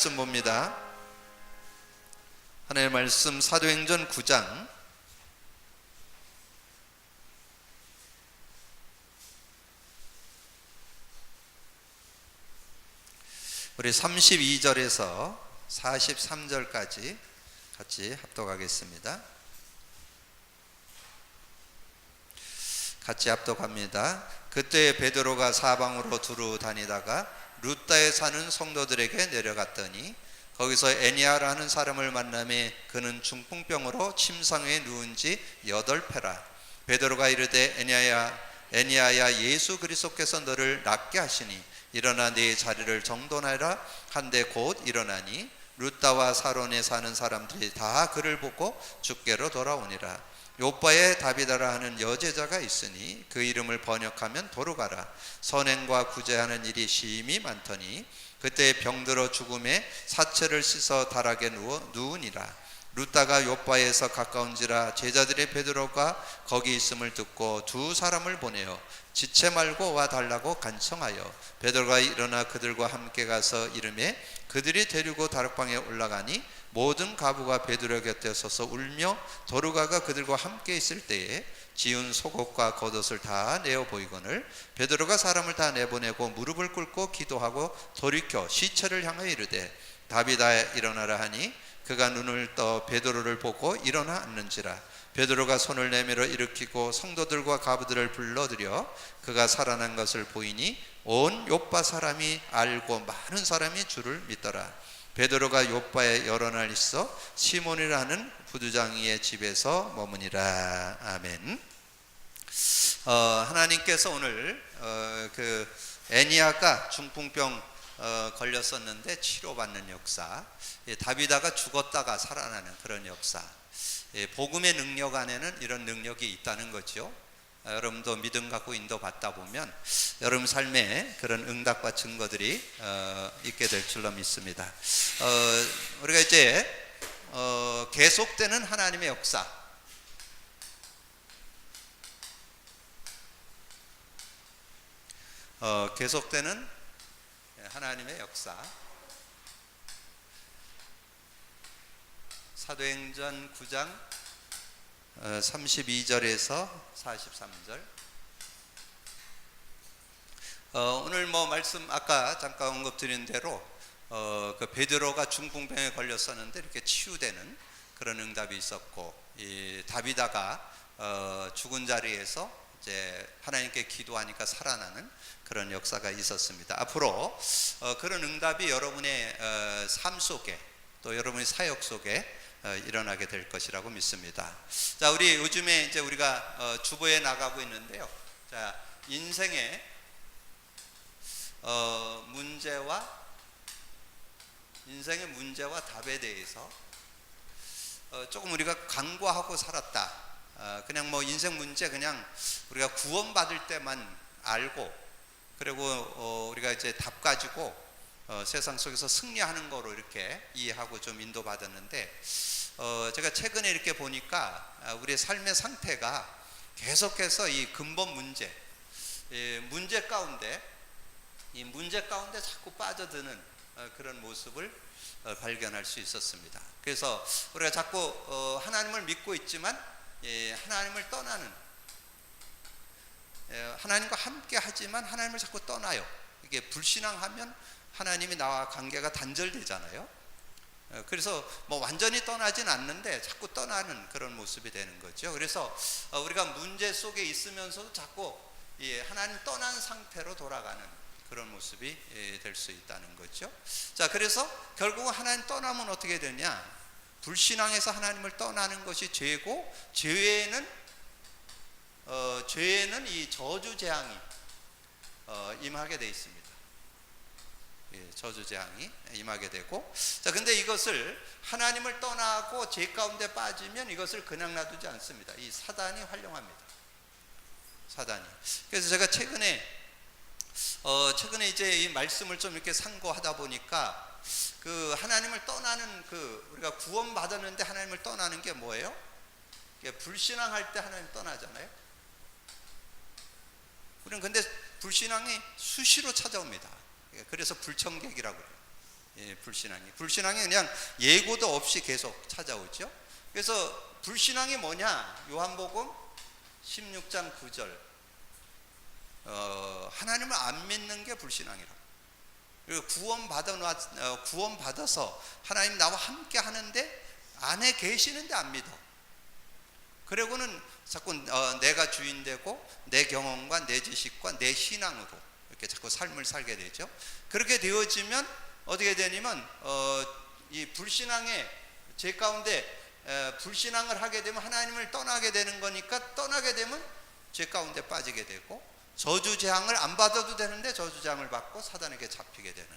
말씀 봅니다. 하나님의 말씀 사도행전 9장 우리 32절에서 43절까지 같이 합독하겠습니다. 같이 합독합니다. 그때 베드로가 사방으로 두루 다니다가 루다에 사는 성도들에게 내려갔더니 거기서 애니아라는 사람을 만나매 그는 중풍병으로 침상에 누운 지 8패라. 베드로가 이르되 애니아야 예수 그리스도께서 너를 낫게 하시니 일어나 네 자리를 정돈하라 한데 곧 일어나니 루다와 사론에 사는 사람들이 다 그를 보고 주께로 돌아오니라. 요바에 다비다라 하는 여제자가 있으니 그 이름을 번역하면 도루가라. 선행과 구제하는 일이 심히 많더니 그때 병들어 죽음에 사체를 씻어 다락에 누우니라. 루다가 요바에서 가까운지라 제자들의 베드로가 거기 있음을 듣고 두 사람을 보내어 지체 말고 와 달라고 간청하여 베드로가 일어나 그들과 함께 가서 이르매 그들이 데리고 다락방에 올라가니 모든 가부가 베드로 곁에 서서 울며 도루가가 그들과 함께 있을 때에 지은 속옷과 겉옷을 다 내어 보이거늘 베드로가 사람을 다 내보내고 무릎을 꿇고 기도하고 돌이켜 시체를 향하여 이르되 다비다 일어나라 하니 그가 눈을 떠 베드로를 보고 일어나 앉는지라. 베드로가 손을 내밀어 일으키고 성도들과 가부들을 불러들여 그가 살아난 것을 보이니 온 요빠 사람이 알고 많은 사람이 주를 믿더라. 베드로가 요빠에 여러 날 있어 시몬이라는 부두장이의 집에서 머무니라. 아멘. 하나님께서 오늘 그 애니아가 중풍병 걸렸었는데 치료받는 역사, 다비다가 죽었다가 살아나는 그런 역사, 복음의 능력 안에는 이런 능력이 있다는 거죠. 여러분도 믿음 갖고 인도받다 보면 여러분 삶에 그런 응답과 증거들이 있게 될 줄로 믿습니다. 우리가 이제 계속되는 하나님의 역사, 계속되는 하나님의 역사, 사도행전 9장 32절에서 43절. 오늘 말씀 아까 잠깐 언급드린 대로 그 베드로가 중풍병에 걸렸었는데 이렇게 치유되는 그런 응답이 있었고, 이 다비다가 죽은 자리에서 이제 하나님께 기도하니까 살아나는 그런 역사가 있었습니다. 앞으로 그런 응답이 여러분의 삶 속에 또 여러분의 사역 속에 일어나게 될 것이라고 믿습니다. 자, 우리 요즘에 이제 우리가 주보에 나가고 있는데요. 자, 인생의 문제와 답에 대해서 조금 우리가 간과하고 살았다. 그냥 인생 문제 그냥 우리가 구원받을 때만 알고, 그리고 우리가 이제 답 가지고 세상 속에서 승리하는 거로 이렇게 이해하고 좀 인도받았는데, 제가 최근에 이렇게 보니까 우리의 삶의 상태가 계속해서 이 근본 문제, 문제 가운데 자꾸 빠져드는 그런 모습을 발견할 수 있었습니다. 그래서 우리가 자꾸 하나님을 믿고 있지만 하나님을 떠나는, 하나님과 함께 하지만 하나님을 자꾸 떠나요. 이게 불신앙하면 하나님이 나와 관계가 단절되잖아요. 그래서 완전히 떠나진 않는데 자꾸 떠나는 그런 모습이 되는 거죠. 그래서 우리가 문제 속에 있으면서도 자꾸 하나님 떠난 상태로 돌아가는 그런 모습이 될 수 있다는 거죠. 자, 그래서 결국은 하나님 떠나면 어떻게 되냐? 불신앙에서 하나님을 떠나는 것이 죄고, 죄에는 이 저주 재앙이 임하게 되어 있습니다. 저주 재앙이 임하게 되고, 자, 근데 이것을 하나님을 떠나고 죄 가운데 빠지면 이것을 그냥 놔두지 않습니다. 이 사단이 활용합니다. 사단이. 그래서 제가 최근에 이제 이 말씀을 좀 이렇게 상고하다 보니까 그 하나님을 떠나는 우리가 구원받았는데 하나님을 떠나는 게 뭐예요? 불신앙할 때 하나님 떠나잖아요. 우리는 근데 불신앙이 수시로 찾아옵니다. 그래서 불청객이라고 그래요. 불신앙이 그냥 예고도 없이 계속 찾아오죠. 그래서 불신앙이 뭐냐? 요한복음 16장 9절 하나님을 안 믿는 게 불신앙이라. 그리고 구원받아서 하나님 나와 함께 하는데 안에 계시는데 안 믿어. 그리고는 자꾸 내가 주인 되고 내 경험과 내 지식과 내 신앙으로 이렇게 자꾸 삶을 살게 되죠. 그렇게 되어지면 어떻게 되냐면 이 불신앙의 제 가운데 불신앙을 하게 되면 하나님을 떠나게 되는 거니까, 떠나게 되면 죄 가운데 빠지게 되고 저주재앙을 안 받아도 되는데 저주재앙을 받고 사단에게 잡히게 되는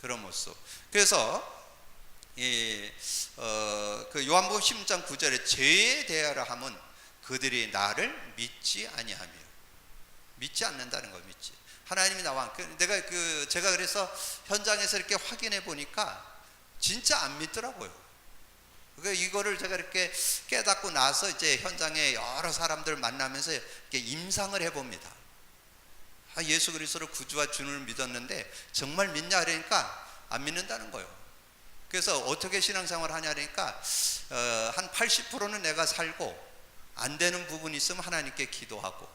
그런 모습. 그래서 그 요한복음 16장 9절에 죄에 대하여 함은 그들이 나를 믿지 아니하며, 믿지 않는다는 거. 믿지 하나님이 나와 제가 그래서 현장에서 이렇게 확인해 보니까 진짜 안 믿더라고요. 그러니까 이거를 제가 이렇게 깨닫고 나서 이제 현장에 여러 사람들 만나면서 이렇게 임상을 해봅니다. 예수 그리스도를 구주와 주를 믿었는데 정말 믿냐 그러니까 안 믿는다는 거예요. 그래서 어떻게 신앙생활 하냐 그러니까 한 80%는 내가 살고 안 되는 부분이 있으면 하나님께 기도하고,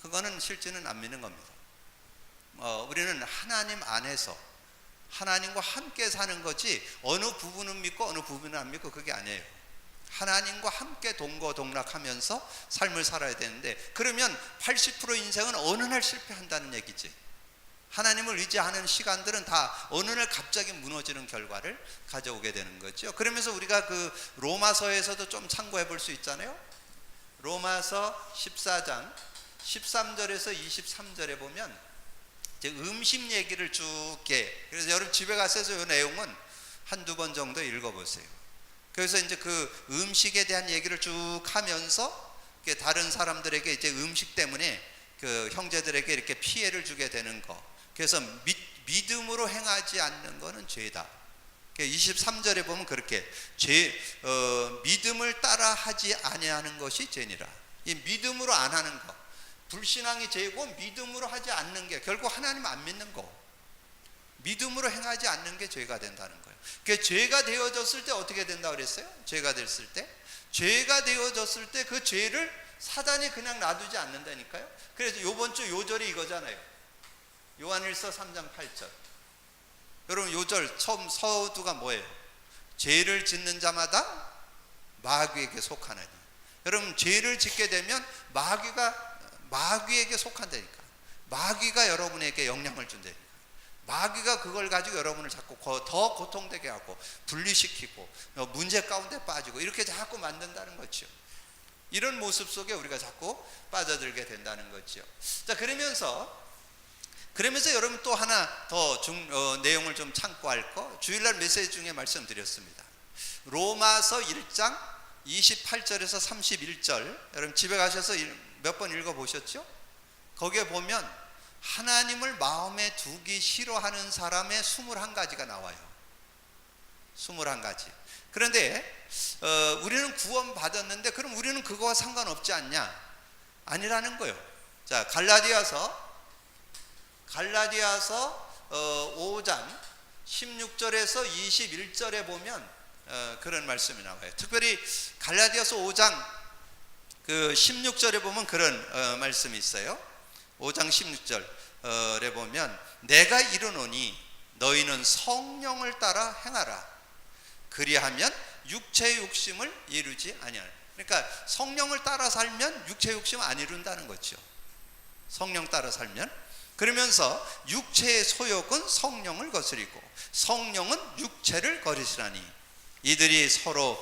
그거는 실제는 안 믿는 겁니다. 우리는 하나님 안에서 하나님과 함께 사는 거지 어느 부분은 믿고 어느 부분은 안 믿고 그게 아니에요. 하나님과 함께 동거동락하면서 삶을 살아야 되는데, 그러면 80% 인생은 어느 날 실패한다는 얘기지. 하나님을 의지하는 시간들은 다 어느 날 갑자기 무너지는 결과를 가져오게 되는 거죠. 그러면서 우리가 그 로마서에서도 좀 참고해 볼 수 있잖아요. 로마서 14장 13절에서 23절에 보면 이제 음식 얘기를 쭉 해. 그래서 여러분 집에 가셔서 이 내용은 한두 번 정도 읽어보세요. 그래서 이제 그 음식에 대한 얘기를 쭉 하면서 다른 사람들에게 이제 음식 때문에 그 형제들에게 이렇게 피해를 주게 되는 거. 그래서 믿음으로 행하지 않는 거는 죄다. 23절에 보면 그렇게 믿음을 따라 하지 아니하는 것이 죄니라. 이 믿음으로 안 하는 거, 불신앙이 죄고 믿음으로 하지 않는 게 결국 하나님 안 믿는 거. 믿음으로 행하지 않는 게 죄가 된다는 거예요. 그 죄가 되어졌을 때 어떻게 된다고 그랬어요? 죄가 됐을 때, 죄가 되어졌을 때 그 죄를 사단이 그냥 놔두지 않는다니까요. 그래서 이번 주 요절이 이거잖아요. 요한일서 3장 8절. 여러분 요절 처음 서두가 뭐예요? 죄를 짓는 자마다 마귀에게 속하느니. 여러분 죄를 짓게 되면 마귀에게 속한다니까. 마귀가 여러분에게 영향을 준다니까. 마귀가 그걸 가지고 여러분을 자꾸 더 고통되게 하고 분리시키고 문제 가운데 빠지고 이렇게 자꾸 만든다는 거죠. 이런 모습 속에 우리가 자꾸 빠져들게 된다는 거죠. 자, 그러면서 여러분 또 하나 더 내용을 좀 참고할 거, 주일날 메시지 중에 말씀드렸습니다. 로마서 1장 28절에서 31절, 여러분 집에 가셔서 몇 번 읽어보셨죠? 거기에 보면 하나님을 마음에 두기 싫어하는 사람의 21가지가 나와요. 21가지. 그런데 우리는 구원 받았는데 그럼 우리는 그거와 상관없지 않냐? 아니라는 거예요. 자, 갈라디아서 5장 16절에서 21절에 보면 그런 말씀이 나와요. 특별히 갈라디아서 5장 그 16절에 보면 그런 말씀이 있어요. 5장 16절에 보면 내가 이르노니 너희는 성령을 따라 행하라. 그리하면 육체의 욕심을 이루지 아니하라. 그러니까 성령을 따라 살면 육체의 욕심을 안 이룬다는 거죠. 성령 따라 살면. 그러면서 육체의 소욕은 성령을 거스리고 성령은 육체를 거스리시나니 이들이 서로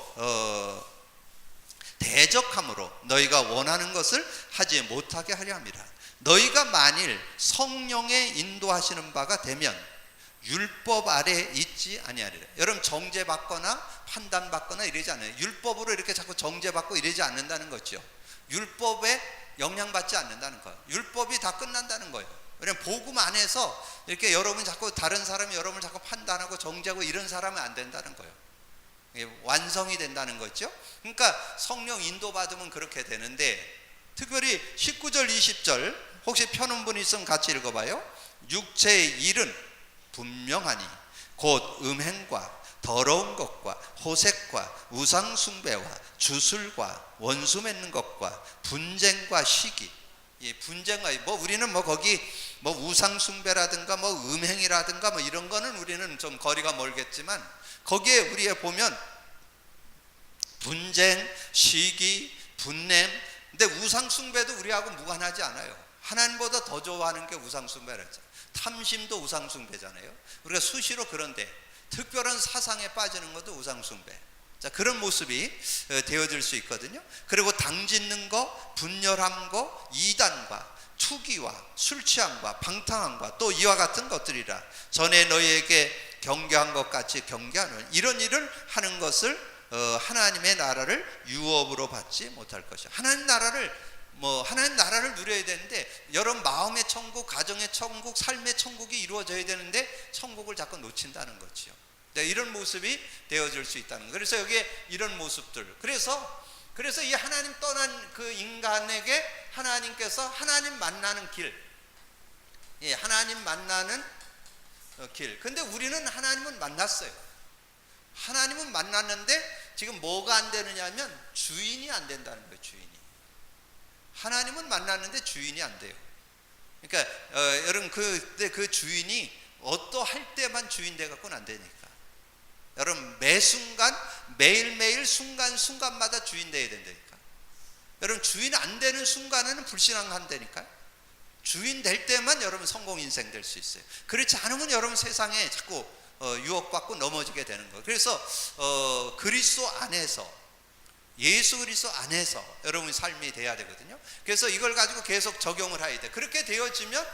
대적함으로 너희가 원하는 것을 하지 못하게 하려 함이라. 너희가 만일 성령의 인도하시는 바가 되면 율법 아래 있지 아니하리라. 여러분 정죄받거나 판단받거나 이러지 않아요. 율법으로 이렇게 자꾸 정죄받고 이러지 않는다는 거죠. 율법에 영향받지 않는다는 거예요. 율법이 다 끝난다는 거예요. 왜냐하면 복음 안에서 이렇게 여러분이 자꾸 다른 사람이 여러분을 자꾸 판단하고 정죄하고 이런 사람은 안 된다는 거예요. 완성이 된다는 거죠. 그러니까 성령 인도받으면 그렇게 되는데, 특별히 19절 20절 혹시 펴는 분이 있으면 같이 읽어봐요. 육체의 일은 분명하니 곧 음행과 더러운 것과 호색과 우상 숭배와 주술과 원수 맺는 것과 분쟁과 시기. 이 분쟁과 우리는 거기 우상 숭배라든가 음행이라든가 이런 거는 우리는 좀 거리가 멀겠지만, 거기에 우리가 보면 분쟁, 시기, 분냄. 근데 우상 숭배도 우리하고 무관하지 않아요. 하나님보다 더 좋아하는 게 우상 숭배라죠. 탐심도 우상 숭배잖아요. 우리가 수시로 그런데 특별한 사상에 빠지는 것도 우상 숭배. 자, 그런 모습이 되어질 수 있거든요. 그리고 당짓는 거, 분열한 거, 이단과 투기와 술 취함과 방탕함과 또 이와 같은 것들이라. 전에 너희에게 경계한 것 같이 경계하는 이런 일을 하는 것을 하나님의 나라를 유업으로 받지 못할 것이야. 하나님 나라를 누려야 되는데, 여러분 마음의 천국, 가정의 천국, 삶의 천국이 이루어져야 되는데 천국을 자꾸 놓친다는 거죠. 이런 모습이 되어질 수 있다는 거예요. 그래서 여기에 이런 모습들. 그래서 이 하나님 떠난 그 인간에게 하나님께서 하나님 만나는 길, 하나님 만나는 길. 근데 우리는 하나님은 만났어요. 하나님은 만났는데 지금 뭐가 안 되느냐면 주인이 안 된다는 거예요. 주인이. 하나님은 만났는데 주인이 안 돼요. 그러니까 여러분 그 주인이 어떠할 때만 주인 돼 갖고는 안 되니까. 여러분 매 순간, 매일매일 순간순간마다 주인 돼야 된다니까. 여러분 주인 안 되는 순간에는 불신앙한다니까요. 주인 될 때만 여러분 성공 인생 될 수 있어요. 그렇지 않으면 여러분 세상에 자꾸 유혹받고 넘어지게 되는 거예요. 그래서 그리스도 안에서, 예수 그리스도 안에서 여러분의 삶이 돼야 되거든요. 그래서 이걸 가지고 계속 적용을 해야 돼. 그렇게 되어지면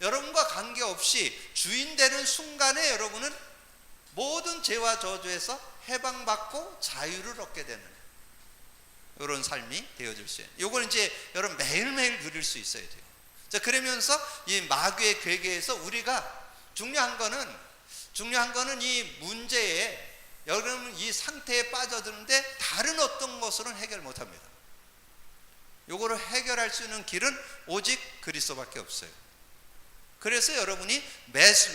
여러분과 관계없이 주인 되는 순간에 여러분은 모든 죄와 저주에서 해방받고 자유를 얻게 되는 이런 삶이 되어질 수 있어요. 이걸 이제 여러분 매일매일 누릴 수 있어야 돼요. 자, 그러면서 이 마귀의 괴계에서 우리가 중요한 거는 이 문제에, 여러분 이 상태에 빠져드는데 다른 어떤 것으로는 해결 못합니다. 이거를 해결할 수 있는 길은 오직 그리스도밖에 없어요. 그래서 여러분이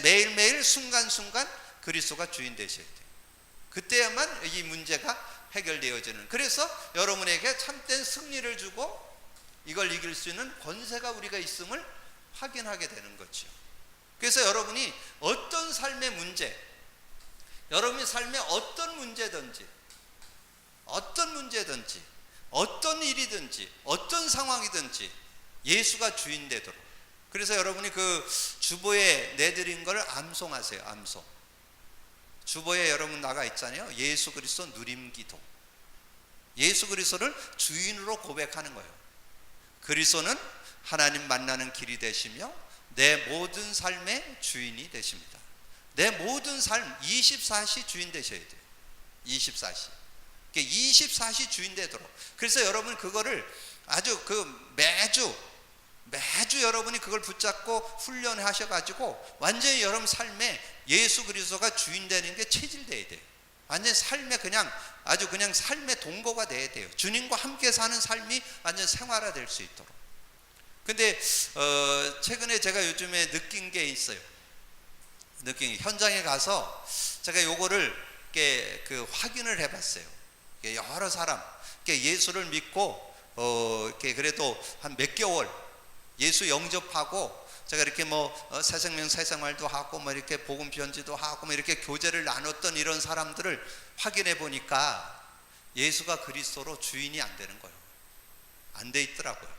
매일매일 순간순간 그리스도가 주인 되셔야 돼요. 그때야만 이 문제가 해결되어지는. 그래서 여러분에게 참된 승리를 주고 이걸 이길 수 있는 권세가 우리가 있음을 확인하게 되는 거죠. 그래서 여러분이 어떤 삶의 문제, 여러분의 삶에 어떤 문제든지 어떤 일이든지 어떤 상황이든지 예수가 주인 되도록. 그래서 여러분이 그 주보에 내드린 걸 암송하세요. 암송. 주보에 여러분 나가 있잖아요. 예수 그리스도 누림기도. 예수 그리스도를 주인으로 고백하는 거예요. 그리스도는 하나님 만나는 길이 되시며 내 모든 삶의 주인이 되십니다. 내 모든 삶 24시 주인 되셔야 돼요. 24시. 24시 주인 되도록. 그래서 여러분 그거를 아주 매주 여러분이 그걸 붙잡고 훈련하셔가지고 완전히 여러분 삶에 예수 그리스도가 주인 되는 게 체질돼야 돼요. 완전 삶에 아주 그냥 삶의 동거가 돼야 돼요. 주님과 함께 사는 삶이 완전 생활화될 수 있도록. 근데 최근에 제가 요즘에 느낀 게 있어요. 현장에 가서 제가 요거를 이렇게 확인을 해봤어요. 여러 사람 예수를 믿고 이렇게 그래도 한 몇 개월 예수 영접하고 제가 이렇게 새 생명 새 생활도 하고 이렇게 복음 편지도 하고 이렇게 교제를 나눴던 이런 사람들을 확인해 보니까 예수가 그리스도로 주인이 안 되는 거예요. 안 돼 있더라고요.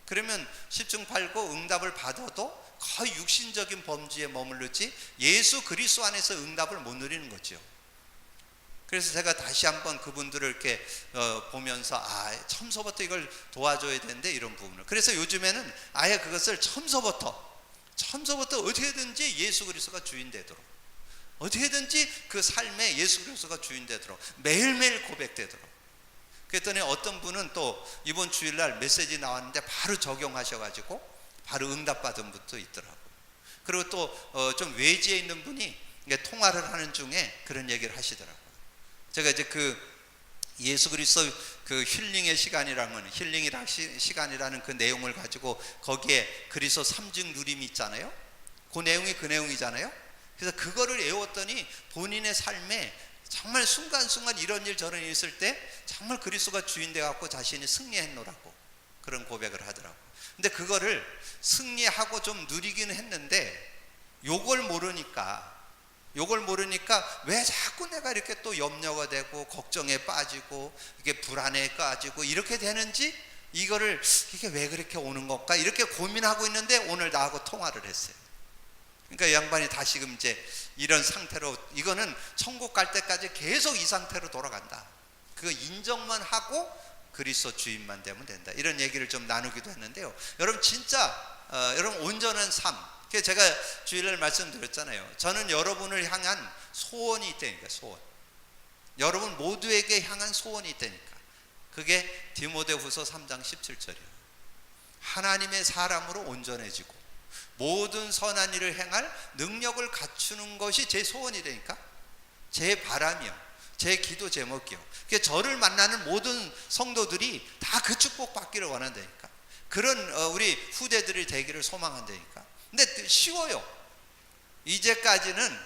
그러면 10중 8구 응답을 받아도 거의 육신적인 범주에 머무르지 예수 그리스도 안에서 응답을 못 누리는 거죠. 그래서 제가 다시 한번 그분들을 이렇게 보면서 처음서부터 이걸 도와줘야 되는데 이런 부분을. 그래서 요즘에는 아예 그것을 처음서부터 어떻게든지 예수 그리스도가 주인 되도록, 어떻게든지 그 삶에 예수 그리스도가 주인 되도록 매일매일 고백되도록. 그랬더니 어떤 분은 또 이번 주일날 메시지 나왔는데 바로 적용하셔가지고 바로 응답받은 분도 있더라고요. 그리고 또 좀 외지에 있는 분이 통화를 하는 중에 그런 얘기를 하시더라고요. 제가 이제 예수 그리스도 힐링의 시간이라는 그 내용을 가지고 거기에 그리스도 3중 누림이 있잖아요. 그 내용이잖아요. 그래서 그거를 외웠더니 본인의 삶에 정말 순간순간 이런 일 저런 일 있을 때 정말 그리스도가 주인 되어갖고 자신이 승리했노라고 그런 고백을 하더라고. 근데 그거를 승리하고 좀 누리기는 했는데 요걸 모르니까 왜 자꾸 내가 이렇게 또 염려가 되고 걱정에 빠지고 이게 불안에 빠지고 이렇게 되는지, 이게 왜 그렇게 오는 걸까 이렇게 고민하고 있는데 오늘 나하고 통화를 했어요. 그러니까 이 양반이 다시금 이제 이런 상태로, 이거는 천국 갈 때까지 계속 이 상태로 돌아간다, 그거 인정만 하고 그리스도 주인만 되면 된다, 이런 얘기를 좀 나누기도 했는데요. 여러분 진짜 여러분 온전한 삶, 제가 주일날 말씀드렸잖아요. 저는 여러분을 향한 소원이 있다니까. 소원, 여러분 모두에게 향한 소원이 있다니까. 그게 디모데후서 3장 17절이에요 하나님의 사람으로 온전해지고 모든 선한 일을 행할 능력을 갖추는 것이 제 소원이 되니까, 제 바람이요, 제 기도 제목이요. 저를 만나는 모든 성도들이 다 그 축복 받기를 원한다니까. 그런 우리 후대들이 되기를 소망한다니까. 근데 쉬워요. 이제까지는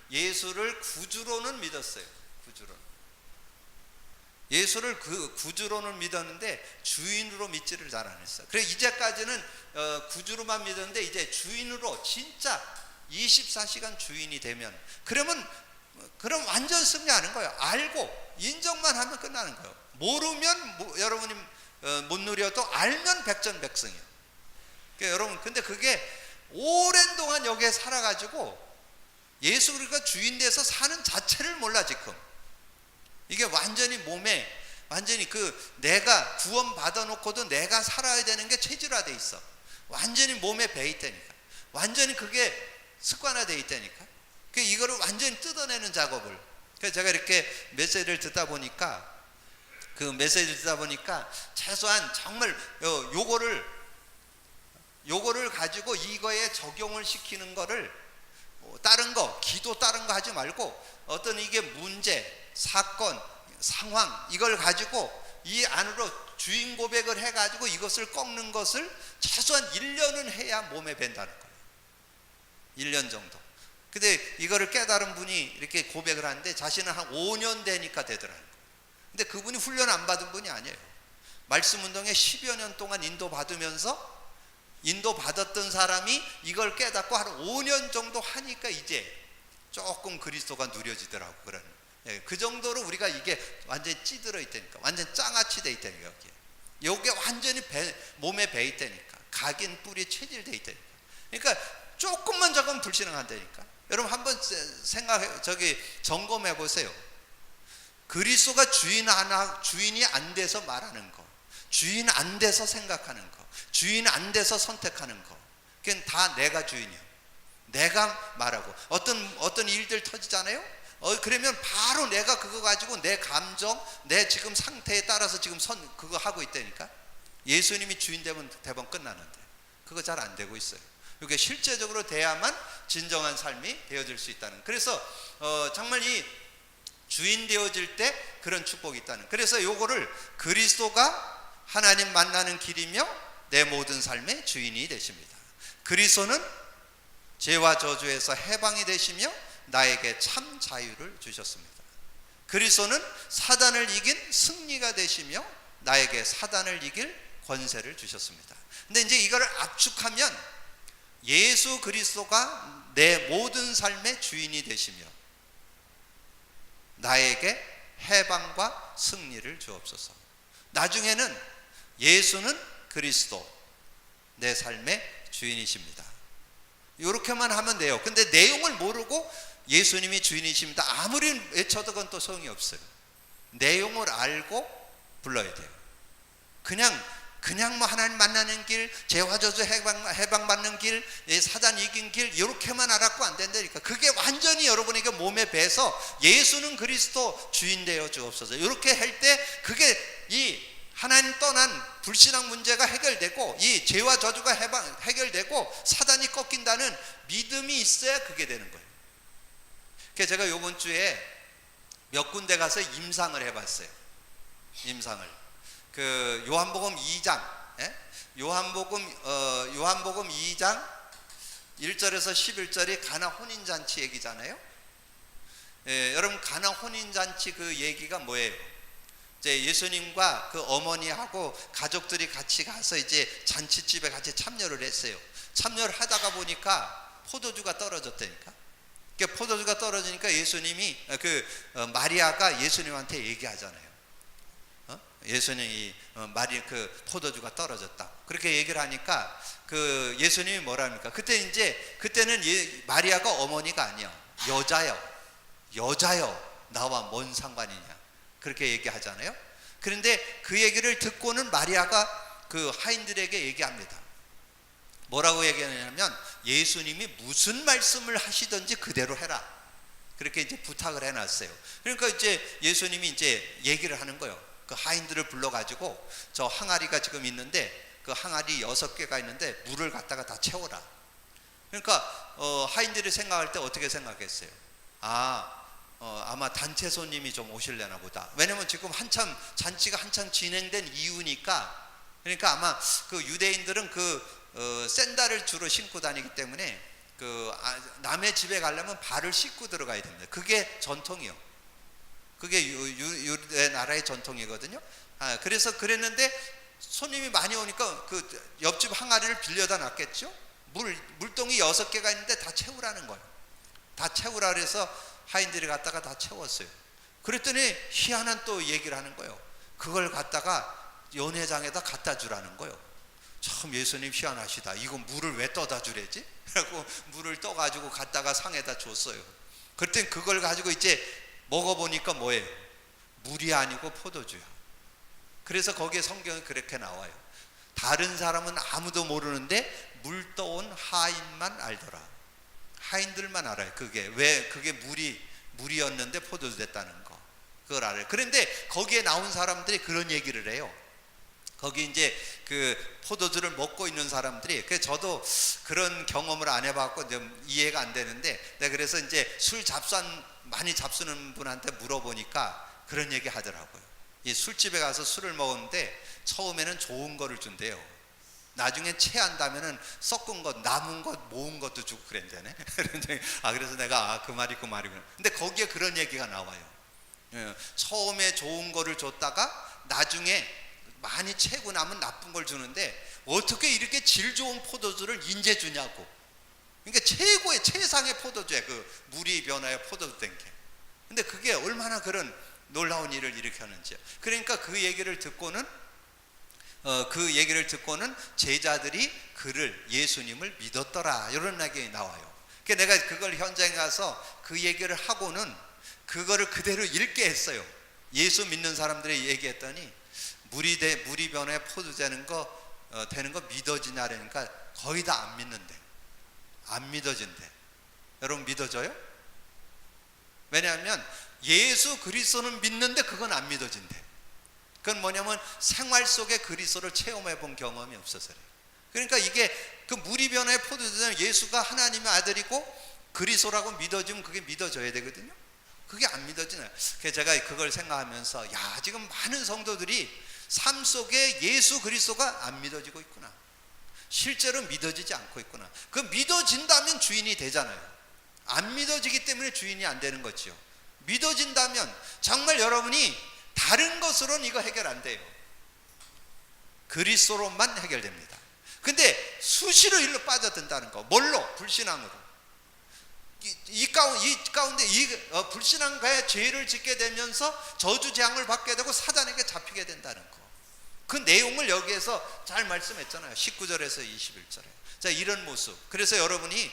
예수를 구주로는 믿었어요. 예수를 그 구주로는 믿었는데 주인으로 믿지를 잘 안 했어요. 그래서 이제까지는 구주로만 믿었는데 이제 주인으로 진짜 24시간 주인이 되면, 그럼 완전 승리하는 거예요. 알고 인정만 하면 끝나는 거예요. 모르면 여러분이 못 누려도 알면 백전백승이에요. 그러니까 여러분, 근데 그게 오랜 동안 여기에 살아가지고 예수 그리스도가 주인 돼서 사는 자체를 몰라. 지금 이게 완전히 몸에 내가 구원 받아놓고도 내가 살아야 되는 게 체질화돼 있어. 완전히 몸에 배 있다니까. 완전히 그게 습관화돼 있다니까. 이거를 완전히 뜯어내는 작업을. 그래서 제가 이렇게 메시지를 듣다 보니까 최소한 정말 요거를 가지고 이거에 적용을 시키는 거를, 다른 거, 기도 다른 거 하지 말고 어떤 이게 문제, 사건, 상황, 이걸 가지고 이 안으로 주인 고백을 해가지고 이것을 꺾는 것을 최소한 1년은 해야 몸에 밴다는 거예요. 1년 정도. 근데 이거를 깨달은 분이 이렇게 고백을 하는데 자신은 한 5년 되니까 되더라고요. 근데 그분이 훈련 안 받은 분이 아니에요. 말씀 운동에 10여 년 동안 인도받았던 사람이 이걸 깨닫고 한 5년 정도 하니까 이제 조금 그리스도가 누려지더라고. 그 정도로 우리가 이게 완전히 찌들어 있다니까. 완전 짱아치 돼 있다니까. 여기에 완전히 몸에 배 있다니까. 각인 뿌리 체질돼 있다니까. 그러니까 조금만 적으면 불신앙한다니까. 여러분 한번 점검해 보세요. 그리스도가 주인이 안 돼서 말하는 거, 주인 안 돼서 생각하는 거, 주인 안 돼서 선택하는 거, 그건 다 내가 주인이야. 내가 말하고 어떤 일들 터지잖아요. 그러면 바로 내가 그거 가지고 내 감정, 내 지금 상태에 따라서 지금 그거 하고 있다니까. 예수님이 주인 되면 대번 끝나는데 그거 잘 안 되고 있어요. 이게 실제적으로 돼야만 진정한 삶이 되어질 수 있다는. 그래서 정말 이 주인 되어질 때 그런 축복이 있다는. 그래서 요거를 그리스도가 하나님 만나는 길이며 내 모든 삶의 주인이 되십니다. 그리스도는 죄와 저주에서 해방이 되시며 나에게 참 자유를 주셨습니다. 그리스도는 사단을 이긴 승리가 되시며 나에게 사단을 이길 권세를 주셨습니다. 근데 이제 이거를 압축하면 예수 그리스도가 내 모든 삶의 주인이 되시며 나에게 해방과 승리를 주옵소서. 나중에는 예수는 그리스도 내 삶의 주인이십니다. 이렇게만 하면 돼요. 근데 내용을 모르고 예수님이 주인이십니다 아무리 외쳐도 그건 또 소용이 없어요. 내용을 알고 불러야 돼요. 그냥 뭐 하나님 만나는 길, 죄와 저주 해방받는 길, 사단 이긴 길, 이렇게만 알았고 안 된다니까. 그게 완전히 여러분에게 몸에 배서 예수는 그리스도 주인 되어 주옵소서. 이렇게 할 때 그게 이 하나님 떠난 불신앙 문제가 해결되고 이 죄와 저주가 해결되고 사단이 꺾인다는 믿음이 있어야 그게 되는 거예요. 그래서 제가 이번 주에 몇 군데 가서 임상을 해봤어요. 임상을. 요한복음 2장, 요한복음 2장 1절에서 11절이 가나 혼인잔치 얘기잖아요. 여러분 가나 혼인잔치 그 얘기가 뭐예요? 이제 예수님과 그 어머니하고 가족들이 같이 가서 이제 잔치집에 같이 참여를 했어요. 참여를 하다가 보니까 포도주가 떨어졌다니까. 그러니까 포도주가 떨어지니까 예수님이 마리아가 예수님한테 얘기하잖아요. 예수님이 그 포도주가 떨어졌다. 그렇게 얘기를 하니까 그 예수님이 뭐랍니까? 그때는 마리아가 어머니가 아니야. 여자요. 나와 뭔 상관이냐. 그렇게 얘기하잖아요. 그런데 그 얘기를 듣고는 마리아가 그 하인들에게 얘기합니다. 뭐라고 얘기하냐면 예수님이 무슨 말씀을 하시든지 그대로 해라. 그렇게 이제 부탁을 해놨어요. 그러니까 이제 예수님이 이제 얘기를 하는 거예요. 그 하인들을 불러가지고 저 항아리가 지금 있는데 그 항아리 6개가 있는데 물을 갖다가 다 채워라. 그러니까 하인들이 생각할 때 어떻게 생각했어요? 아마 단체 손님이 좀 오실려나 보다. 왜냐면 지금 잔치가 한참 진행된 이유니까. 그러니까 아마 그 유대인들은 샌들을 주로 신고 다니기 때문에 남의 집에 가려면 발을 씻고 들어가야 됩니다. 그게 전통이요. 그게 유대 나라의 전통이거든요. 그래서 그랬는데 손님이 많이 오니까 그 옆집 항아리를 빌려다 놨겠죠. 물동이 6개가 있는데 다 채우라는 거예요. 다 채우라 그래서 하인들이 갔다가 다 채웠어요. 그랬더니 희한한 또 얘기를 하는 거예요. 그걸 갖다가 연회장에다 갖다 주라는 거예요. 참 예수님 희한하시다. 이거 물을 왜 떠다 주래지? 그래갖고 물을 떠가지고 갖다가 상에다 줬어요. 그랬더니 그걸 가지고 이제 먹어보니까 뭐예요? 물이 아니고 포도주야. 그래서 거기에 성경에 그렇게 나와요. 다른 사람은 아무도 모르는데 물 떠온 하인만 알더라. 하인들만 알아요. 그게 물이었는데 포도주 됐다는 거. 그걸 알아요. 그런데 거기에 나온 사람들이 그런 얘기를 해요. 거기 이제 그 포도주를 먹고 있는 사람들이, 저도 그런 경험을 안 해봤고 좀 이해가 안 되는데, 내가 그래서 이제 많이 잡수는 분한테 물어보니까 그런 얘기 하더라고요. 이 술집에 가서 술을 먹었는데 처음에는 좋은 거를 준대요. 나중에 체한다면은 섞은 것, 남은 것, 모은 것도 주고 그랬대네. 그래서 내가 그 말이구나. 근데 거기에 그런 얘기가 나와요. 처음에 좋은 거를 줬다가 나중에 많이 채고 나면 나쁜 걸 주는데 어떻게 이렇게 질 좋은 포도주를 인제 주냐고. 그러니까 최상의 포도주에 그 물이 변하여 포도주 된 게. 근데 그게 얼마나 그런 놀라운 일을 일으켰는지요. 그러니까 그 얘기를 듣고는 제자들이 예수님을 믿었더라. 이런 얘기 나와요. 그러니까 내가 그걸 현장에 가서 그 얘기를 하고는 그거를 그대로 읽게 했어요. 예수 믿는 사람들이 얘기했더니 물이 변해 포도 되는 거 믿어지냐 그러니까 거의 다 안 믿는데. 안 믿어진대. 여러분 믿어져요? 왜냐하면 예수 그리스도는 믿는데 그건 안 믿어진대. 그건 뭐냐면 생활 속에 그리스도를 체험해 본 경험이 없어서 그래요. 그러니까 이게 그 물이 변해 포도 되면 예수가 하나님의 아들이고 그리스도라고 믿어지면 그게 믿어져야 되거든요. 그게 안 믿어지나요? 그래서 제가 그걸 생각하면서 지금 많은 성도들이 삶 속에 예수 그리스도가 안 믿어지고 있구나. 실제로 믿어지지 않고 있구나. 그 믿어진다면 주인이 되잖아요. 안 믿어지기 때문에 주인이 안 되는 거죠. 믿어진다면 정말 여러분이 다른 것으로는 이거 해결 안 돼요. 그리스도로만 해결됩니다. 근데 수시로 일로 빠져든다는 거. 뭘로? 불신앙으로. 이 가운데 불신앙과의 죄를 짓게 되면서 저주재앙을 받게 되고 사단에게 잡히게 된다는 거. 그 내용을 여기에서 잘 말씀했잖아요. 19절에서 21절에. 자, 이런 모습. 그래서 여러분이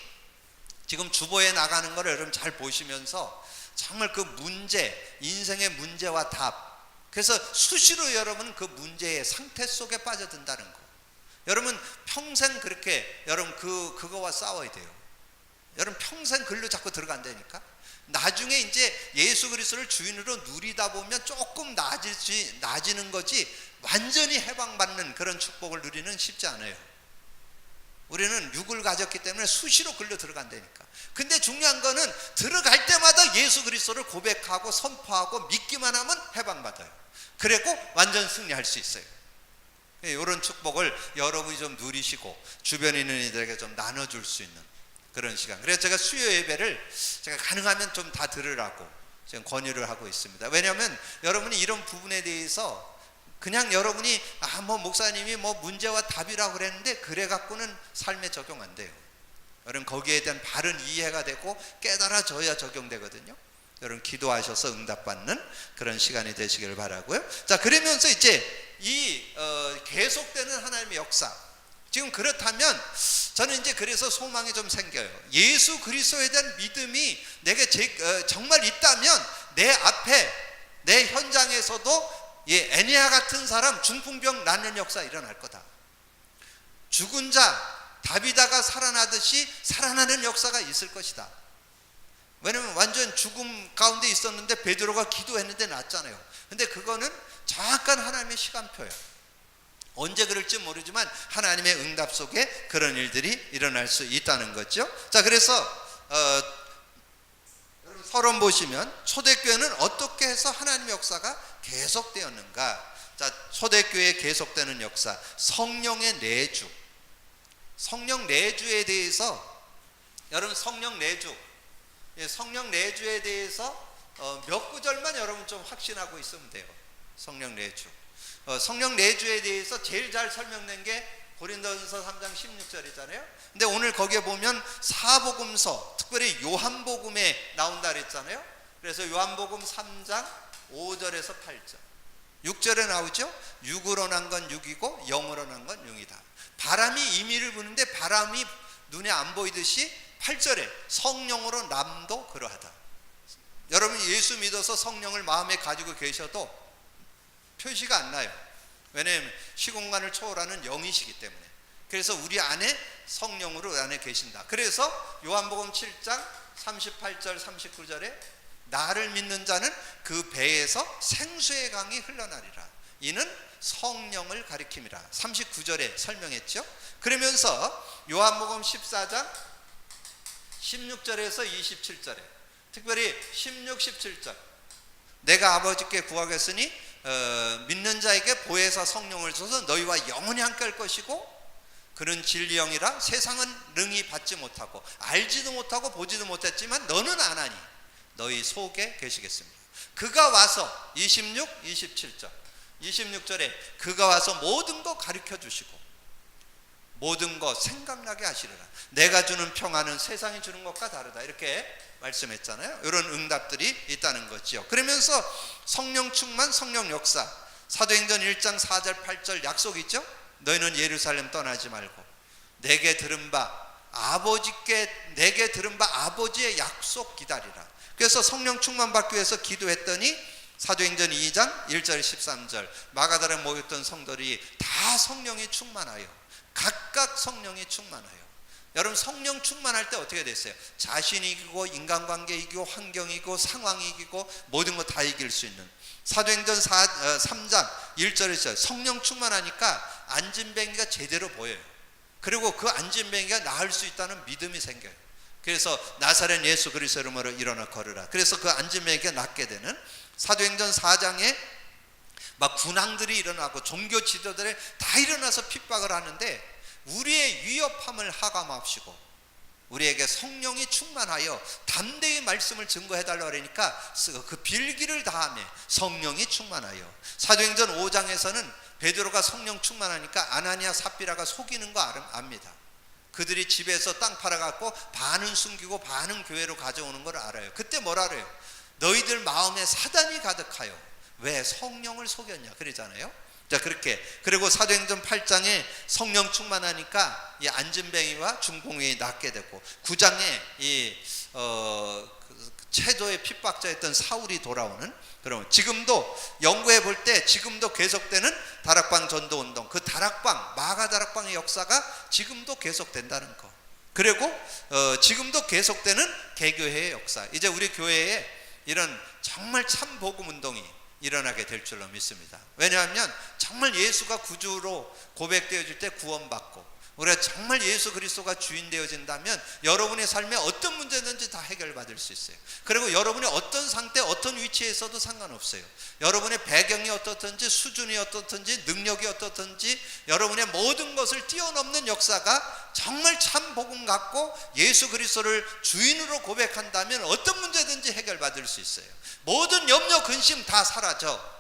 지금 주보에 나가는 거를 여러분 잘 보시면서 정말 그 문제, 인생의 문제와 답. 그래서 수시로 여러분 그 문제의 상태 속에 빠져든다는 거. 여러분 평생 그렇게 여러분 그거와 싸워야 돼요. 여러분 평생 글로 자꾸 들어간다니까. 나중에 이제 예수 그리스도를 주인으로 누리다 보면 조금 나아지는 거지 완전히 해방받는 그런 축복을 누리는 쉽지 않아요. 우리는 육을 가졌기 때문에 수시로 글로 들어간다니까. 근데 중요한 거는 들어갈 때마다 예수 그리스도를 고백하고 선포하고 믿기만 하면 해방받아요. 그리고 완전 승리할 수 있어요. 이런 축복을 여러분이 좀 누리시고 주변에 있는 이들에게 좀 나눠줄 수 있는 그런 시간. 그래서 제가 수요 예배를 제가 가능하면 좀 다 들으라고 지금 권유를 하고 있습니다. 왜냐하면 여러분이 이런 부분에 대해서 그냥 여러분이 뭐 목사님이 뭐 문제와 답이라고 그랬는데 그래 갖고는 삶에 적용 안 돼요. 여러분 거기에 대한 바른 이해가 되고 깨달아져야 적용되거든요. 여러분 기도하셔서 응답받는 그런 시간이 되시길 바라고요. 자, 그러면서 이제 이 계속되는 하나님의 역사, 지금 그렇다면 저는 이제 그래서 소망이 좀 생겨요. 예수 그리스도에 대한 믿음이 내게 정말 있다면 내 앞에 내 현장에서도 애니야 같은 사람 중풍병 낫는 역사 일어날 거다. 죽은 자 다비다가 살아나듯이 살아나는 역사가 있을 것이다. 왜냐면 완전 죽음 가운데 있었는데 베드로가 기도했는데 낫잖아요. 근데 그거는 정확한 하나님의 시간표예요. 언제 그럴지 모르지만 하나님의 응답 속에 그런 일들이 일어날 수 있다는 거죠. 자, 그래서 서론 보시면 초대교회는 어떻게 해서 하나님의 역사가 계속되었는가. 자, 초대교회의 계속되는 역사, 성령의 내주. 성령 내주에 대해서 여러분 성령 내주에 대해서 몇 구절만 여러분 좀 확신하고 있으면 돼요. 성령 내주. 성령 내주에 대해서 제일 잘 설명된 게 고린도전서 3장 16절이잖아요. 근데 오늘 거기에 보면 사복음서, 특별히 요한복음에 나온다 그랬잖아요. 그래서 요한복음 3장 5절에서 8절, 6절에 나오죠. 육으로 난 건 육이고 영으로 난 건 영이다. 바람이 임의를 부는데 바람이 눈에 안 보이듯이 8절에 성령으로 남도 그러하다. 여러분 예수 믿어서 성령을 마음에 가지고 계셔도 표시가 안 나요. 왜냐하면 시공간을 초월하는 영이시기 때문에. 그래서 우리 안에 성령으로 안에 계신다. 그래서 요한복음 7장 38절 39절에 나를 믿는 자는 그 배에서 생수의 강이 흘러나리라. 이는 성령을 가리킴이라. 39절에 설명했죠. 그러면서 요한복음 14장 16절에서 27절에 특별히 16, 17절 내가 아버지께 구하겠으니 믿는 자에게 보혜사 성령을 줘서 너희와 영원히 함께 할 것이고 그는 진리 영이라 세상은 능히 받지 못하고 알지도 못하고 보지도 못했지만 너는 아나니 너희 속에 계시겠습니다. 그가 와서 26, 27절 26절에 그가 와서 모든 거 가르쳐 주시고 모든 거 생각나게 하시리라. 내가 주는 평안은 세상이 주는 것과 다르다. 이렇게 말씀했잖아요. 이런 응답들이 있다는 거죠. 그러면서 성령 충만, 성령 역사, 사도행전 1장 4절 8절 약속이 있죠. 너희는 예루살렘 떠나지 말고 내게 들은 바 아버지의 약속 기다리라. 그래서 성령 충만 받기 위해서 기도했더니 사도행전 2장 1절 13절 마가다락에 모였던 성도들이 다 성령이 충만하여 각각 성령이 충만하여. 여러분 성령 충만할 때 어떻게 됐어요? 자신이 이기고 인간관계 이기고 환경이 이기고 상황이 이기고 모든 거 다 이길 수 있는. 사도행전 3장 1절에서 성령 충만하니까 안진뱅이가 제대로 보여요. 그리고 그 안진뱅이가 나을 수 있다는 믿음이 생겨요. 그래서 나사렛 예수 그리스도 이름으로 일어나 걸으라. 그래서 그 안진뱅이가 낫게 되는. 사도행전 4장에 막 군왕들이 일어나고 종교 지도들이 다 일어나서 핍박을 하는데 우리의 위협함을 하감합시고 우리에게 성령이 충만하여 담대히 말씀을 증거해달라고 그러니까 그 빌기를 다하며 성령이 충만하여. 사도행전 5장에서는 베드로가 성령 충만하니까 아나니아 삽비라가 속이는 거 압니다. 그들이 집에서 땅 팔아갖고 반은 숨기고 반은 교회로 가져오는 걸 알아요. 그때 뭐라 그래요? 너희들 마음에 사단이 가득하여 왜 성령을 속였냐 그러잖아요. 자, 그렇게. 그리고 사도행전 8장에 성령 충만하니까 이 안진뱅이와 중풍이 낫게 되고 9장에 이 체도의 핍박자였던 사울이 돌아오는. 그럼 지금도 연구해 볼 때 지금도 계속되는 다락방 전도 운동, 그 다락방 마가 다락방의 역사가 지금도 계속된다는 거. 그리고 지금도 계속되는 개교회의 역사. 이제 우리 교회에 이런 정말 참 복음 운동이 일어나게 될 줄로 믿습니다. 왜냐하면 정말 예수가 구주로 고백되어질 때 구원받고 우리가 정말 예수 그리스도가 주인 되어진다면 여러분의 삶에 어떤 문제든지 다 해결받을 수 있어요. 그리고 여러분이 어떤 상태, 어떤 위치에서도 상관없어요. 여러분의 배경이 어떻든지, 수준이 어떻든지, 능력이 어떻든지, 여러분의 모든 것을 뛰어넘는 역사가 정말 참 복음 같고 예수 그리스도를 주인으로 고백한다면 어떤 문제든지 해결받을 수 있어요. 모든 염려, 근심 다 사라져.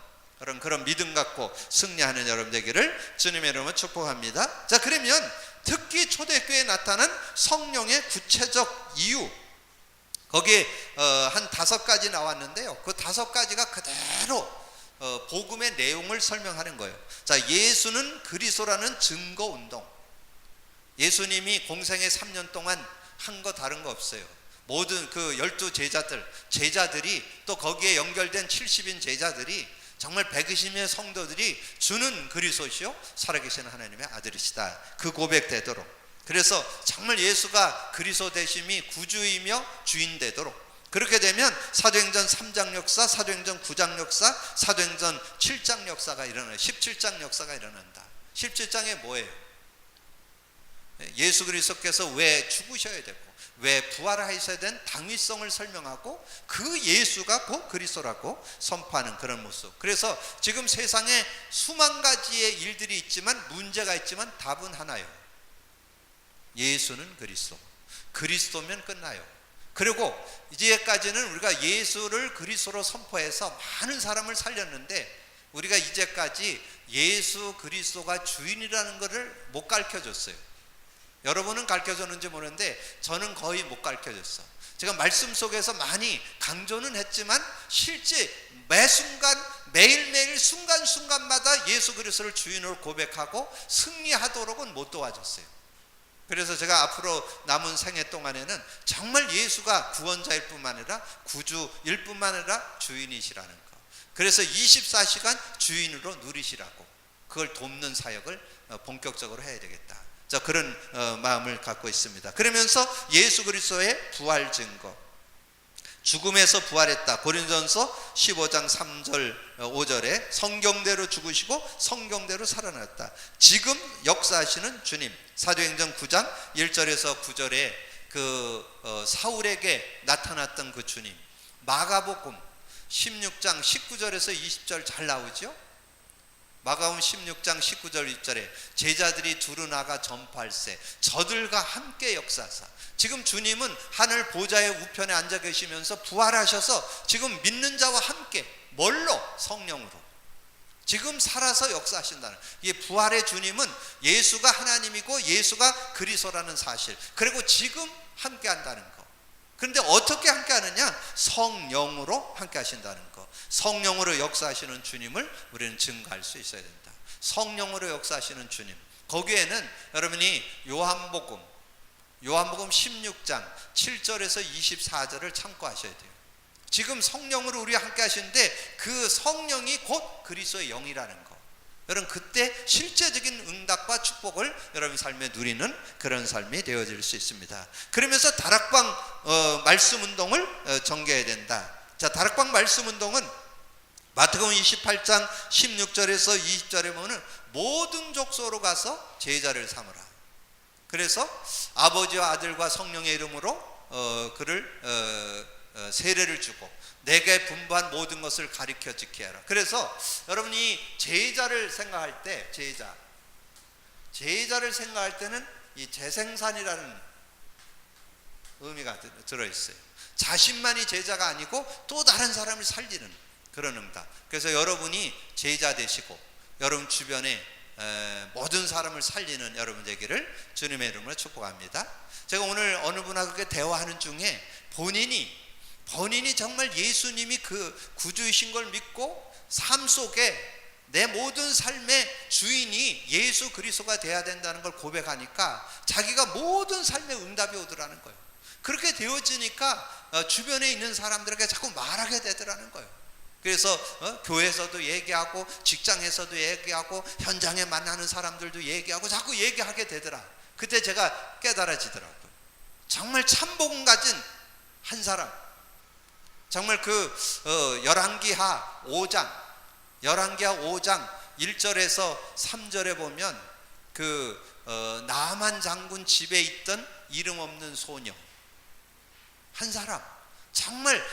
그런 믿음 갖고 승리하는 여러분 되기를 주님의 이름으로 축복합니다. 자, 그러면 특히 초대교회에 나타난 성령의 구체적 이유, 거기에 한 5가지 나왔는데요. 그 5가지가 그대로 복음의 내용을 설명하는 거예요. 자, 예수는 그리스도라는 증거 운동. 예수님이 공생애 3년 동안 한 거 다른 거 없어요. 모든 그 12 제자들이 또 거기에 연결된 70인 제자들이 정말 120명의 성도들이 주는 그리스도시요 살아계신 하나님의 아들이시다, 그 고백되도록, 그래서 정말 예수가 그리스도 되심이 구주이며 주인 되도록, 그렇게 되면 사도행전 3장 역사, 사도행전 9장 역사, 사도행전 7장 역사가 일어나요. 17장 역사가 일어난다. 17장에 뭐예요? 예수 그리스도께서 왜 죽으셔야 되고 왜 부활하셔야 된 당위성을 설명하고 그 예수가 곧 그리스도라고 선포하는 그런 모습. 그래서 지금 세상에 수만 가지의 일들이 있지만, 문제가 있지만 답은 하나요. 예수는 그리스도. 그리스도면 끝나요. 그리고 이제까지는 우리가 예수를 그리스도로 선포해서 많은 사람을 살렸는데, 우리가 이제까지 예수 그리스도가 주인이라는 것을 못 가르쳐줬어요. 여러분은 가르쳐줬는지 모르는데 저는 거의 못 가르쳐줬어. 제가 말씀 속에서 많이 강조는 했지만 실제 매 순간, 매일매일 순간순간마다 예수 그리스도를 주인으로 고백하고 승리하도록은 못 도와줬어요. 그래서 제가 앞으로 남은 생애 동안에는 정말 예수가 구원자일 뿐만 아니라 구주일 뿐만 아니라 주인이시라는 거, 그래서 24시간 주인으로 누리시라고, 그걸 돕는 사역을 본격적으로 해야 되겠다. 자, 그런 마음을 갖고 있습니다. 그러면서 예수 그리스도의 부활 증거, 죽음에서 부활했다. 고린도전서 15장 3절 5절에 성경대로 죽으시고 성경대로 살아났다. 지금 역사하시는 주님. 사도행전 9장 1절에서 9절에 그 사울에게 나타났던 그 주님. 마가복음 16장 19절에서 20절 잘 나오죠? 마가복음 16장 19절 20절에 제자들이 두루 나가 전파할세 저들과 함께 역사하사. 지금 주님은 하늘 보좌의 우편에 앉아 계시면서 부활하셔서 지금 믿는 자와 함께, 뭘로? 성령으로 지금 살아서 역사하신다는, 이 부활의 주님은 예수가 하나님이고 예수가 그리스도라는 사실, 그리고 지금 함께 한다는 거. 그런데 어떻게 함께 하느냐? 성령으로 함께 하신다는 거. 성령으로 역사하시는 주님을 우리는 증거할 수 있어야 된다. 성령으로 역사하시는 주님. 거기에는 여러분이 요한복음 16장 7절에서 24절을 참고하셔야 돼요. 지금 성령으로 우리와 함께 하시는데 그 성령이 곧 그리스도의 영이라는 거. 여러분, 그때 실제적인 응답과 축복을 여러분 삶에 누리는 그런 삶이 되어질 수 있습니다. 그러면서 다락방 말씀 운동을 전개해야 된다. 자, 다락방 말씀 운동은 마태복음 28장 16절에서 20절에 보면 모든 족속으로 가서 제자를 삼으라. 그래서 아버지와 아들과 성령의 이름으로 그를 세례를 주고 내게 분부한 모든 것을 가르쳐 지키게 하라. 그래서 여러분이 제자를 생각할 때, 제자를 생각할 때는 이 재생산이라는 의미가 들어있어요. 자신만이 제자가 아니고 또 다른 사람을 살리는 그런 응답. 그래서 여러분이 제자 되시고 여러분 주변에 모든 사람을 살리는 여러분 되기를 주님의 이름으로 축복합니다. 제가 오늘 어느 분하고 그렇게 대화하는 중에 본인이 정말 예수님이 그 구주이신 걸 믿고 삶 속에 내 모든 삶의 주인이 예수 그리스도가 돼야 된다는 걸 고백하니까 자기가 모든 삶의 응답이 오더라는 거예요. 그렇게 되어지니까 주변에 있는 사람들에게 자꾸 말하게 되더라는 거예요. 그래서 교회에서도 얘기하고 직장에서도 얘기하고 현장에 만나는 사람들도 얘기하고 자꾸 얘기하게 되더라. 그때 제가 깨달아지더라고요. 정말 참복음 가진 한 사람, 정말 그 열왕기하 5장 1절에서 3절에 보면 그 나만 장군 집에 있던 이름 없는 소녀 한 사람, 정말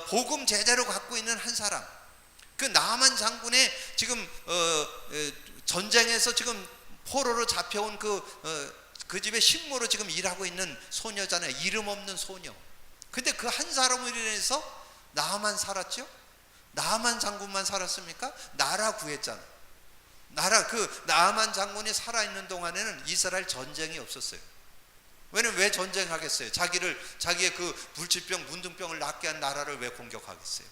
복음 제대로 갖고 있는 한 사람, 그 나만 장군의 지금 전쟁에서 지금 포로로 잡혀온 그 집의 신모로 지금 일하고 있는 소녀잖아요. 이름 없는 소녀. 근데 그 한 사람으로 인해서 나만 살았죠? 나만 장군만 살았습니까? 나라 구했잖아. 나만 장군이 살아있는 동안에는 이스라엘 전쟁이 없었어요. 왜냐면 왜 전쟁하겠어요? 자기의 그 불치병, 문둥병을 낫게 한 나라를 왜 공격하겠어요?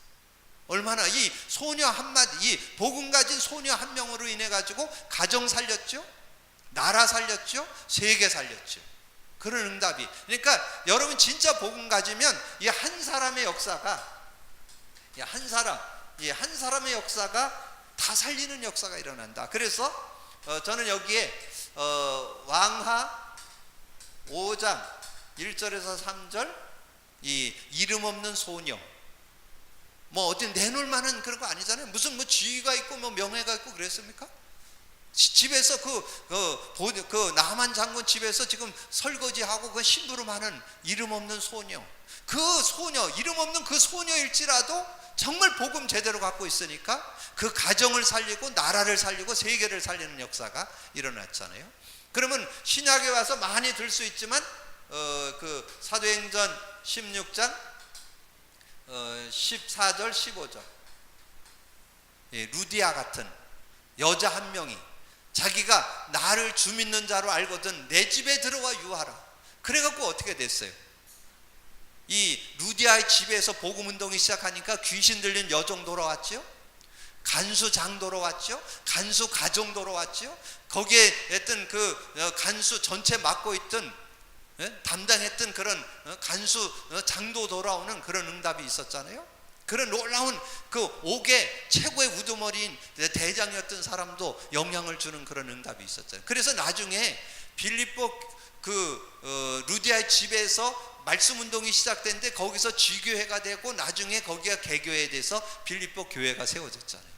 얼마나 이 소녀 한마디, 이 복음 가진 소녀 한 명으로 인해 가지고 가정 살렸죠? 나라 살렸죠? 세계 살렸죠. 그런 응답이. 그러니까 여러분 진짜 복음 가지면 이 한 사람의 역사가, 이 한 사람의 역사가 다 살리는 역사가 일어난다. 그래서 저는 여기에 왕하 5장 1절에서 3절 이 이름 없는 소녀, 뭐 어디 내놓을 만한 그런 거 아니잖아요. 무슨 뭐 지위가 있고 뭐 명예가 있고 그랬습니까? 집에서 그 나만 장군 집에서 지금 설거지하고 그 심부름하는 이름 없는 소녀, 그 소녀, 이름 없는 그 소녀일지라도 정말 복음 제대로 갖고 있으니까 그 가정을 살리고 나라를 살리고 세계를 살리는 역사가 일어났잖아요. 그러면 신약에 와서 많이 들 수 있지만 그 사도행전 16장 14절 15절 루디아 같은 여자 한 명이 자기가 나를 주 믿는 자로 알거든 내 집에 들어와 유하라. 그래갖고 어떻게 됐어요? 이 루디아의 집에서 복음 운동이 시작하니까 귀신 들린 여종 돌아왔죠. 간수장 돌아왔죠. 간수 가정 돌아왔죠. 거기에 했던 그 간수 전체 맡고 있던 담당했던 그런 간수 장도 돌아오는 그런 응답이 있었잖아요. 그런 놀라운 그 옥의 최고의 우두머리인 대장이었던 사람도 영향을 주는 그런 응답이 있었잖아요. 그래서 나중에 빌립보 루디아의 집에서 말씀 운동이 시작됐는데 거기서 지교회가 되고 나중에 거기가 개교회에 돼서 빌립보 교회가 세워졌잖아요.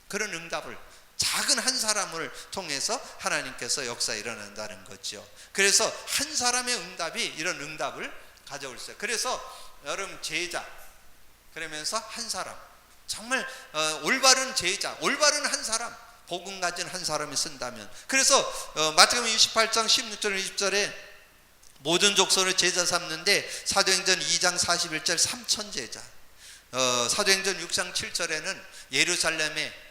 그런 응답을 작은 한 사람을 통해서 하나님께서 역사 일어난다는 거죠. 그래서 한 사람의 응답이 이런 응답을 가져올 수 있어요. 그래서 여러분 제자 그러면서 한 사람, 정말 올바른 제자, 올바른 한 사람, 복음 가진 한 사람이 쓴다면, 그래서 마태복음 28장 16절 20절에 모든 족속을 제자 삼는데 사도행전 2장 41절 3천 제자, 사도행전 6장 7절에는 예루살렘에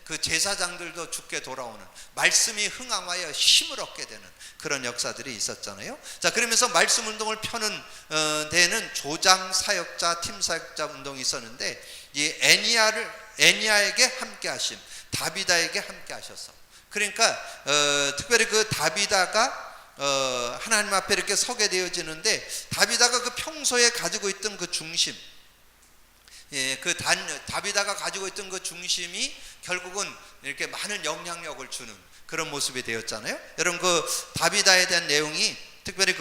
그 제사장들도 죽게 돌아오는, 말씀이 흥황하여 힘을 얻게 되는 그런 역사들이 있었잖아요. 자, 그러면서 말씀 운동을 펴는 데는 조장 사역자, 팀 사역자 운동이 있었는데 이 애니야에게 함께 하심, 다비다에게 함께 하셔서, 그러니까 특별히 그 다비다가 하나님 앞에 이렇게 서게 되어지는데, 다비다가 그 평소에 가지고 있던 그 중심, 다비다가 가지고 있던 그 중심이 결국은 이렇게 많은 영향력을 주는 그런 모습이 되었잖아요. 여러분 그 다비다에 대한 내용이 특별히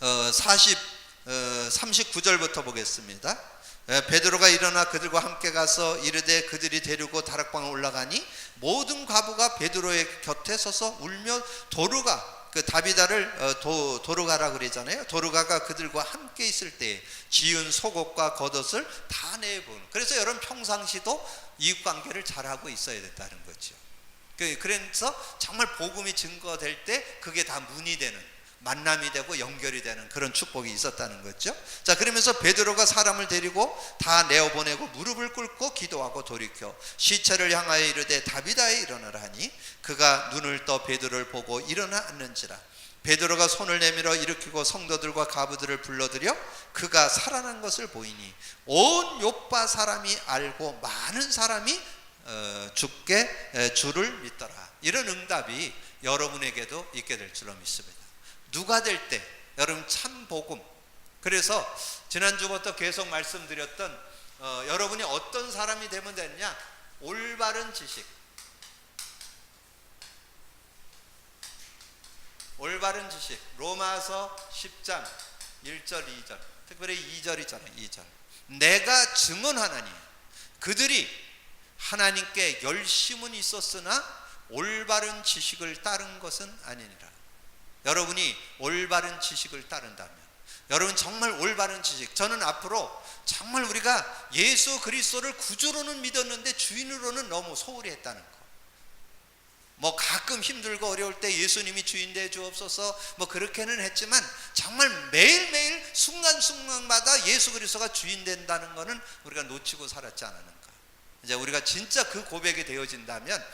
39절부터 보겠습니다. 베드로가 일어나 그들과 함께 가서 이르되 그들이 데리고 다락방에 올라가니 모든 과부가 베드로의 곁에 서서 울며 도르가, 그 다비다를 도르가라 그러잖아요. 도르가가 그들과 함께 있을 때 지은 속옷과 겉옷을 다 내보는. 그래서 여러분 평상시도 이웃관계를 잘하고 있어야 된다는 거죠. 그래서 정말 복음이 증거될 때 그게 다 문이 되는, 만남이 되고 연결이 되는 그런 축복이 있었다는 거죠. 자, 그러면서 베드로가 사람을 데리고 다 내어보내고 무릎을 꿇고 기도하고 돌이켜 시체를 향하여 이르되 다비다에 일어나라 하니 그가 눈을 떠 베드로를 보고 일어나 앉는지라. 베드로가 손을 내밀어 일으키고 성도들과 가부들을 불러들여 그가 살아난 것을 보이니 온 요파 사람이 알고 많은 사람이 주를 믿더라. 이런 응답이 여러분에게도 있게 될 줄로 믿습니다. 누가 될 때 여러분 참 복음. 그래서 지난주부터 계속 말씀드렸던 여러분이 어떤 사람이 되면 되느냐, 올바른 지식, 올바른 지식. 로마서 10장 1절 2절, 특별히 2절이잖아요. 2절. 내가 증언하나니 그들이 하나님께 열심은 있었으나 올바른 지식을 따른 것은 아니니라. 여러분이 올바른 지식을 따른다면, 여러분 정말 올바른 지식, 저는 앞으로 정말 우리가 예수 그리스도를 구주로는 믿었는데 주인으로는 너무 소홀히 했다는 거. 뭐 가끔 힘들고 어려울 때 예수님이 주인 되어 주옵소서 뭐 그렇게는 했지만, 정말 매일매일 순간순간마다 예수 그리스도가 주인 된다는 것은 우리가 놓치고 살았지 않았는가. 이제 우리가 진짜 그 고백이 되어진다면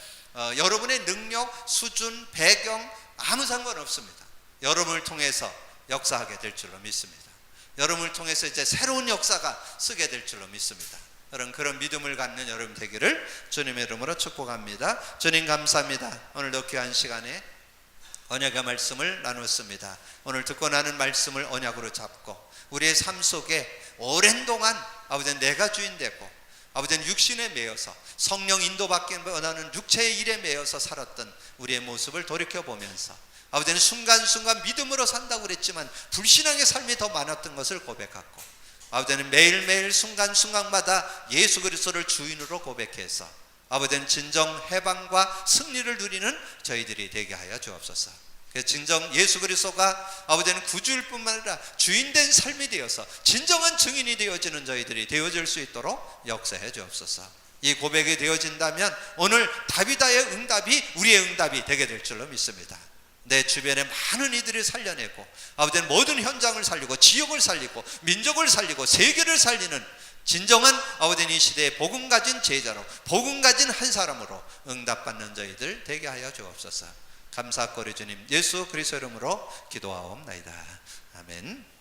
여러분의 능력, 수준, 배경 아무 상관없습니다. 여러분을 통해서 역사하게 될 줄로 믿습니다. 여러분을 통해서 이제 새로운 역사가 쓰게 될 줄로 믿습니다. 여러분 그런 믿음을 갖는 여러분 되기를 주님의 이름으로 축복합니다. 주님 감사합니다. 오늘도 귀한 시간에 언약의 말씀을 나눴습니다. 오늘 듣고 나는 말씀을 언약으로 잡고 우리의 삶 속에 오랜 동안 아버지 내가 주인 되고 아버지는 육신에 매여서 성령 인도받기 원하는 육체의 일에 매여서 살았던 우리의 모습을 돌이켜보면서 아버지는 순간순간 믿음으로 산다고 그랬지만 불신앙의 삶이 더 많았던 것을 고백하고, 아버지는 매일매일 순간순간마다 예수 그리스도를 주인으로 고백해서 아버지는 진정 해방과 승리를 누리는 저희들이 되게 하여 주옵소서. 진정 예수 그리스도가 아버지는 구주일 뿐만 아니라 주인된 삶이 되어서 진정한 증인이 되어지는 저희들이 되어질 수 있도록 역사해 주옵소서. 이 고백이 되어진다면 오늘 다비다의 응답이 우리의 응답이 되게 될 줄로 믿습니다. 내 주변에 많은 이들을 살려내고 아버지는 모든 현장을 살리고 지역을 살리고 민족을 살리고 세계를 살리는 진정한 아버지는 이 시대에 복음 가진 제자로, 복음 가진 한 사람으로 응답받는 저희들 되게 하여 주옵소서. 감사거리 주님 예수 그리스도 이름으로 기도하옵나이다. 아멘.